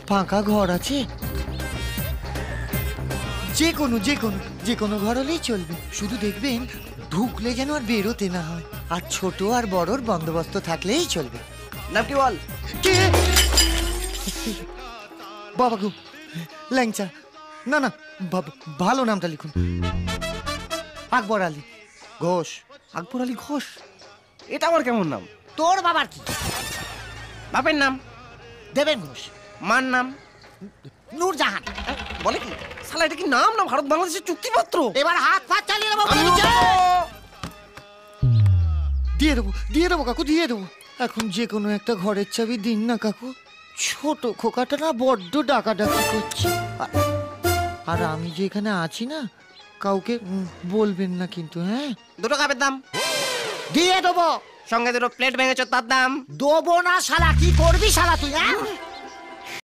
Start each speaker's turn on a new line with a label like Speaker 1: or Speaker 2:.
Speaker 1: ফাঁকা ঘর আছে? যে কোনো ঘর হলেই চলবে, শুধু দেখবেন ঢুকলে যেন আর বেরোতে না হয়, আর ছোট আর বড়র বন্দোবস্ত থাকলেই চলবে।
Speaker 2: নাম কি বল?
Speaker 1: কে? বাবা গো, ল্যাংচা। না না, ভালো নামটা লিখুন। আকবর আলী ঘোষ।
Speaker 2: আকবর আলী ঘোষ? এটা আমার কেমন নাম?
Speaker 1: তোর বাবার কি?
Speaker 2: বাপের নাম
Speaker 1: দেবেন ঘোষ।
Speaker 2: মার নাম
Speaker 1: নূরজাহান।
Speaker 2: বলে কি শালা, এটা কি নাম না ভারত বাংলাদেশের চুক্তিপত্র?
Speaker 1: এবার হাত ফাত চালিয়ে দেবো। দিয়ে দেবো কাকু, দিয়ে দেবো। এখন যে কোনো একটা ঘরের চাবি দিন না কাকু। ছোট খোকাটা না বড্ড ডাকাডাকি করছে। আর আমি যে এখানে আছি না, কাউকে বলবেন না কিন্তু, হ্যাঁ?
Speaker 2: দুটো কাপের দাম
Speaker 1: দিয়ে দেবো।
Speaker 2: সঙ্গে দুটো প্লেট ভেঙেছ, তার দাম
Speaker 1: দেবো না শালা। কি করবি শালা তুই, হ্যাঁ?